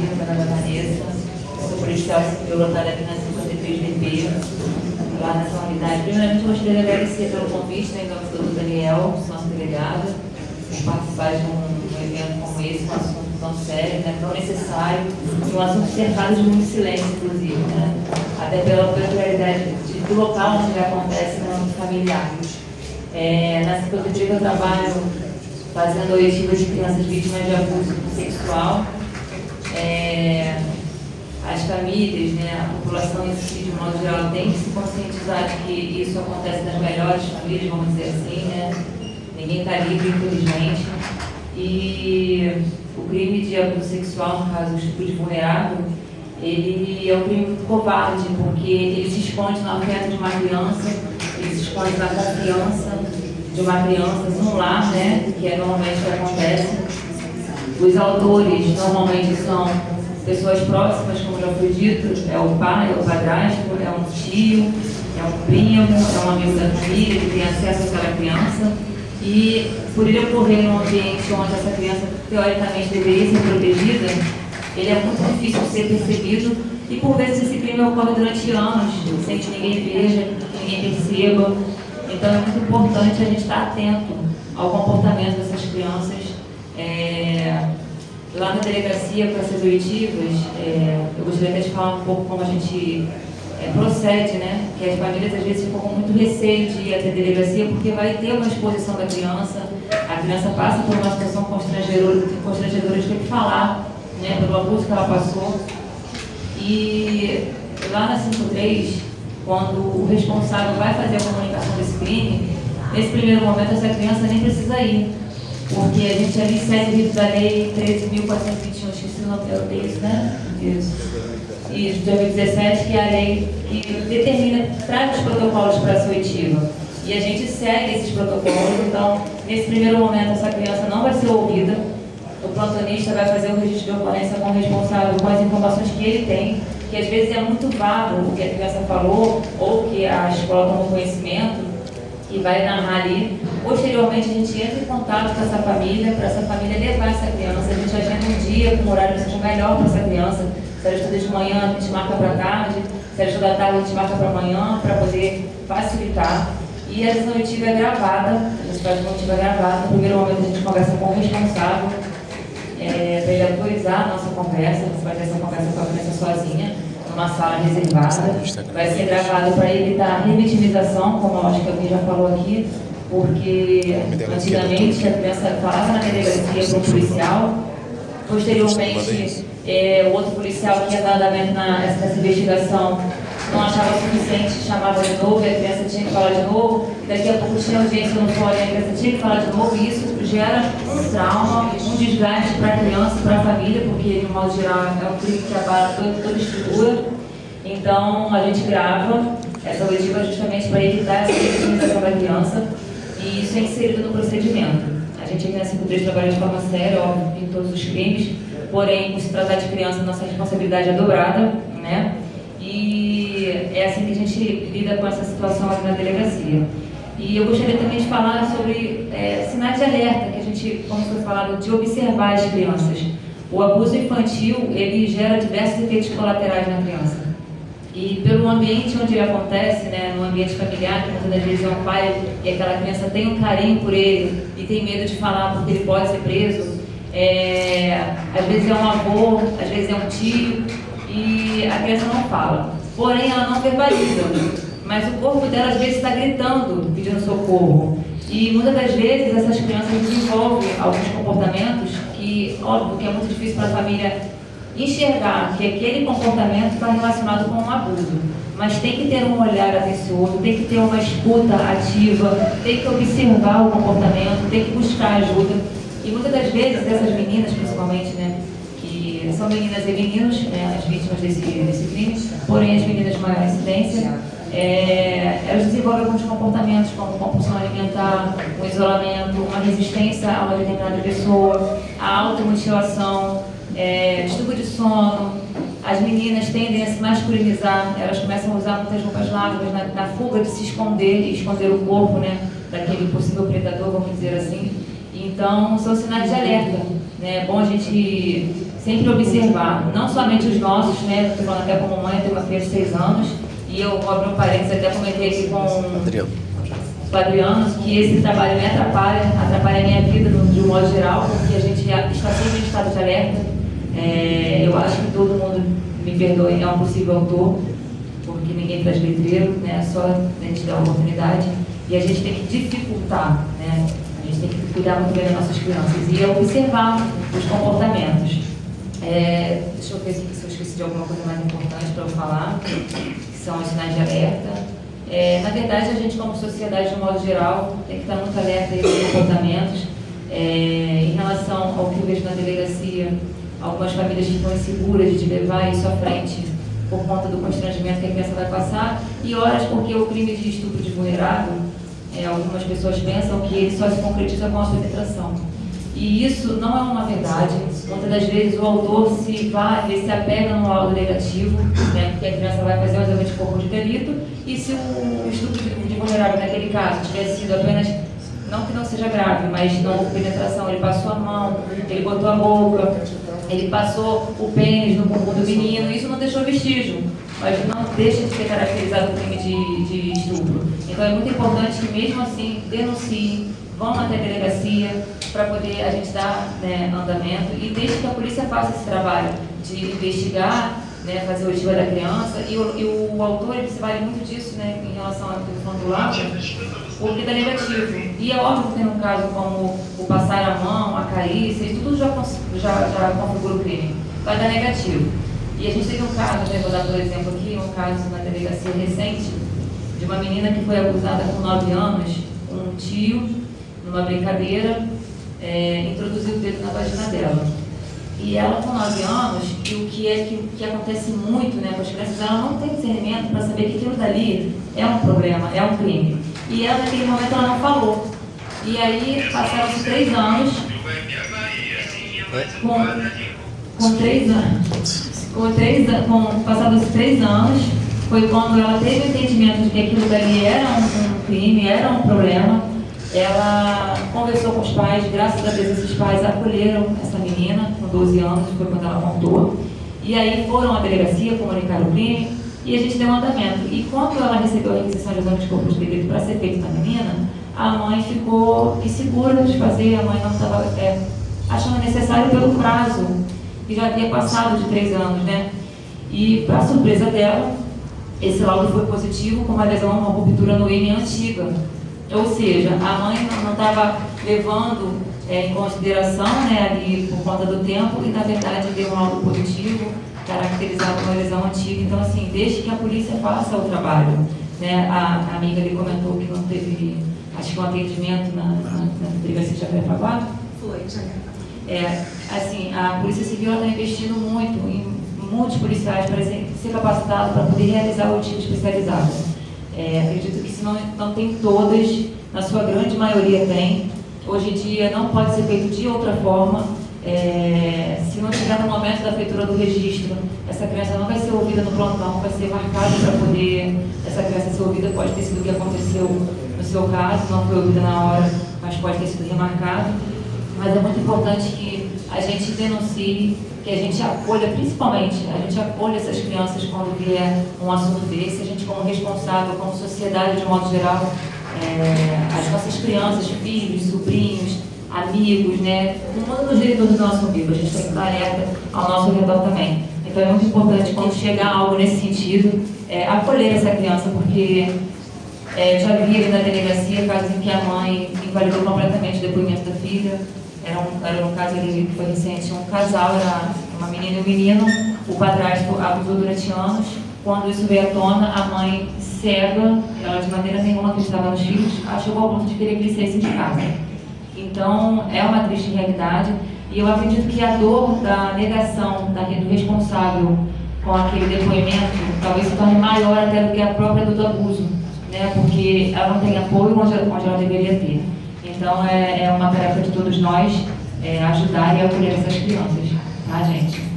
dia, meu nome é Vanessa, sou policial pilotada aqui na 53DP, lá nessa unidade. Primeiramente, eu gostaria de agradecer pelo convite, né, em nome do Dr. Daniel, nosso delegado, por participar de um evento como esse, um assunto tão sério, né, tão necessário, e um assunto cercado de muito silêncio, inclusive, né, até pela peculiaridade do local onde acontece no âmbito familiar. Na 53 eu trabalho fazendo oitivas de crianças vítimas de abuso sexual. As famílias, né, a população em si, de modo geral, tem que se conscientizar de que isso acontece nas melhores famílias, vamos dizer assim, né? Ninguém está livre, infelizmente. E o crime de abuso sexual, no caso, o estupro de vulnerável, ele é um crime muito covarde, porque ele se esconde no afeto de uma criança, ele se esconde na confiança de uma criança, no lar, né, que é normalmente o que acontece. Os autores normalmente são pessoas próximas, como já foi dito, é o pai, é o padrasto, é um tio, é um primo, é um amigo da família que tem acesso àquela criança. E por ele ocorrer num ambiente onde essa criança teoricamente deveria ser protegida, ele é muito difícil de ser percebido e por vezes esse crime ocorre durante anos, sem que ninguém veja, que ninguém perceba. Então é muito importante a gente estar atento ao comportamento dessas crianças. Lá na delegacia, para essas oitivas, eu gostaria até de falar um pouco como a gente procede, né? Que as famílias às vezes ficam com muito receio de ir até a delegacia porque vai ter uma exposição da criança, a criança passa por uma situação constrangedora de ter que falar, né, pelo abuso que ela passou. E lá na 53, quando o responsável vai fazer a comunicação desse crime, nesse primeiro momento essa criança nem precisa ir, porque a gente ali segue o rito da lei 13.421, esqueci o nome dela, isso, né? Isso, de 2017, que é a lei que determina, traz os protocolos para a oitiva. E a gente segue esses protocolos, então, nesse primeiro momento, essa criança não vai ser ouvida, o plantonista vai fazer o registro de ocorrência com o responsável, com as informações que ele tem, que às vezes é muito vago o que a criança falou, ou que a escola tomou conhecimento, e vai narrar ali. Posteriormente, a gente entra em contato com essa família, para essa família levar essa criança. A gente agenda um dia com um horário que seja melhor para essa criança. Se ela estuda de manhã, a gente marca para tarde. Se ela estuda à tarde, a gente marca para amanhã, para poder facilitar. E a sessão oitiva é gravada, a gente faz uma oitiva gravada. No primeiro momento, a gente conversa com o responsável, para ele autorizar a nossa conversa. Você vai ter essa conversa com a criança sozinha, numa sala reservada. Vai ser gravado para evitar revitimização, como eu acho que alguém já falou aqui, porque antigamente a criança falava na delegacia para um policial, posteriormente o outro policial que ia dar andamento nessa investigação não achava suficiente, chamava de novo, e a criança tinha que falar de novo, e daqui a pouco tinha audiência no fórum e a criança tinha que falar de novo, e isso gera um trauma, um desgaste para a criança e para a família, porque, de modo geral, é um crime que abala toda a estrutura. Então, a gente grava essa oitiva justamente para evitar essa vitimização da criança, e isso é inserido no procedimento. A gente aqui na 53 trabalha de forma séria, óbvio, em todos os crimes, porém, por se tratar de criança, nossa responsabilidade é dobrada, né? E é assim que a gente lida com essa situação aqui na delegacia. E eu gostaria também de falar sobre sinais de alerta, que a gente, como foi falado, de observar as crianças. O abuso infantil, ele gera diversos efeitos colaterais na criança. E pelo ambiente onde ele acontece, né, no ambiente familiar, que muitas das vezes é um pai e aquela criança tem um carinho por ele e tem medo de falar porque ele pode ser preso, às vezes é um avô, às vezes é um tio, e a criança não fala. Porém, ela não verbaliza, mas o corpo dela às vezes está gritando, pedindo socorro. E muitas das vezes essas crianças desenvolvem alguns comportamentos que, óbvio, que é muito difícil para a família enxergar que aquele comportamento está relacionado com um abuso. Mas tem que ter um olhar atencioso, tem que ter uma escuta ativa, tem que observar o comportamento, tem que buscar ajuda. E muitas das vezes essas meninas, principalmente, né, que são meninas e meninos, né, as vítimas desse crime, porém as meninas de maior incidência, elas desenvolvem alguns comportamentos como compulsão alimentar, o isolamento, uma resistência a uma determinada pessoa, a automutilação, distúrbio de sono. As meninas tendem a se masculinizar, elas começam a usar muitas roupas largas na fuga de se esconder e esconder o corpo, né, daquele possível predador, vamos dizer assim. Então, Então, são sinais de alerta, né? É bom a gente sempre observar, não somente os nossos, né? Estou falando até como mãe, eu tenho uma filha de 6 anos, e eu vou abrir um parênteses, até comentei aqui com o Adriano, que esse trabalho me atrapalha a minha vida de um modo geral, porque a gente está sempre em estado de alerta. Eu acho que todo mundo, me perdoe, é um possível autor, porque ninguém traz letreiro, né? Só a gente dá a oportunidade, e a gente tem que dificultar, né? A gente tem que cuidar muito bem das nossas crianças e observar os comportamentos. Deixa eu ver aqui se eu esqueci de alguma coisa mais importante para eu falar, que são os sinais de alerta. Na verdade, a gente, como sociedade, de um modo geral, tem que estar muito alerta a esses comportamentos. Em relação ao que eu vejo na delegacia, algumas famílias ficam inseguras de levar isso à frente por conta do constrangimento que a criança vai passar, e horas porque o crime de estupro de vulnerável, algumas pessoas pensam que ele só se concretiza com a penetração. E isso não é uma verdade. Muitas das vezes o autor ele se apega no laudo negativo, né, porque a criança vai fazer o exame de corpo de delito, e se o estupro de vulnerável naquele caso tivesse sido apenas, não que não seja grave, mas não houve penetração, ele passou a mão, ele botou a boca, ele passou o pênis no bumbum do menino, isso não deixou vestígio, mas não deixa de ser caracterizado o crime de estupro. Então é muito importante que mesmo assim denunciem, vão até a delegacia para poder a gente dar, né, andamento, e deixe que a polícia faça esse trabalho de investigar, né, fazer o oitiva da criança, e o autor ele se vale muito disso, né, em relação à questão do laudo, porque dá negativo. E é óbvio que tem um caso como o passar a mão, a carícia, isso tudo já configura o crime, vai dar negativo. E a gente teve um caso, vou dar por exemplo aqui, um caso na delegacia recente, de uma menina que foi abusada com 9 anos, um tio, numa brincadeira, introduziu o dedo na vagina dela. E ela com 9 anos, e o que acontece muito, né, com as crianças, ela não tem discernimento para saber que aquilo dali é um problema, é um crime. E ela, naquele momento, ela não falou. E aí, passaram-se 3 anos, passados 3 anos, foi quando ela teve o entendimento de que aquilo dali era um crime, era um problema. Ela conversou com os pais, graças a Deus esses pais acolheram essa menina com 12 anos, foi quando ela contou. E aí foram à delegacia, comunicaram o crime e a gente deu um andamento. E quando ela recebeu a requisição de exame de corpo de delito para ser feito na menina, a mãe ficou insegura de fazer, a mãe não estava achando necessário pelo prazo, que já havia passado de 3 anos, né? E, para surpresa dela, esse laudo foi positivo com uma lesão, uma ruptura no ímen antiga. Ou seja, a mãe não estava levando em consideração, né, ali por conta do tempo, e na verdade deu um laudo positivo, caracterizado uma lesão antiga. Então, assim, deixe que a polícia faça o trabalho. Né? A amiga ali comentou que não teve, acho que um atendimento na delegacia de Jacarepaguá. Foi, assim, a Polícia Civil está investindo muito em muitos policiais para ser capacitados para poder realizar o oitiva especializado. Acredito que se não tem todas, na sua grande maioria tem. Hoje em dia não pode ser feito de outra forma. Se não chegar no momento da feitura do registro, essa criança não vai ser ouvida no plantão, vai ser marcada para poder essa criança ser ouvida. Pode ter sido o que aconteceu no seu caso, não foi ouvida na hora, mas pode ter sido remarcado. Mas é muito importante que a gente denuncie, que a gente acolha, principalmente, a gente acolha essas crianças quando vier um assunto desse. A gente, como responsável, como sociedade de modo geral, as nossas crianças, filhos, sobrinhos, amigos, né? O mundo nos direitos do nosso umbigo, a gente tem que estar alerta ao nosso redor também. Então é muito importante, quando chegar algo nesse sentido, acolher essa criança, porque já vi ali na delegacia casos em que a mãe invalidou completamente o depoimento da filha. Era um caso ali que foi recente, um casal, era uma menina e um menino, o padrasto abusou durante anos. Quando isso veio à tona, a mãe cega, ela de maneira nenhuma acreditava nos filhos, chegou ao ponto de querer que eles saíssem de casa. Então, é uma triste realidade, e eu acredito que a dor da negação do responsável com aquele depoimento talvez se torne maior até do que a própria do abuso, né? Porque ela não tem apoio onde ela deveria ter. Então, é uma tarefa de todos nós ajudar e acolher essas crianças, tá, gente?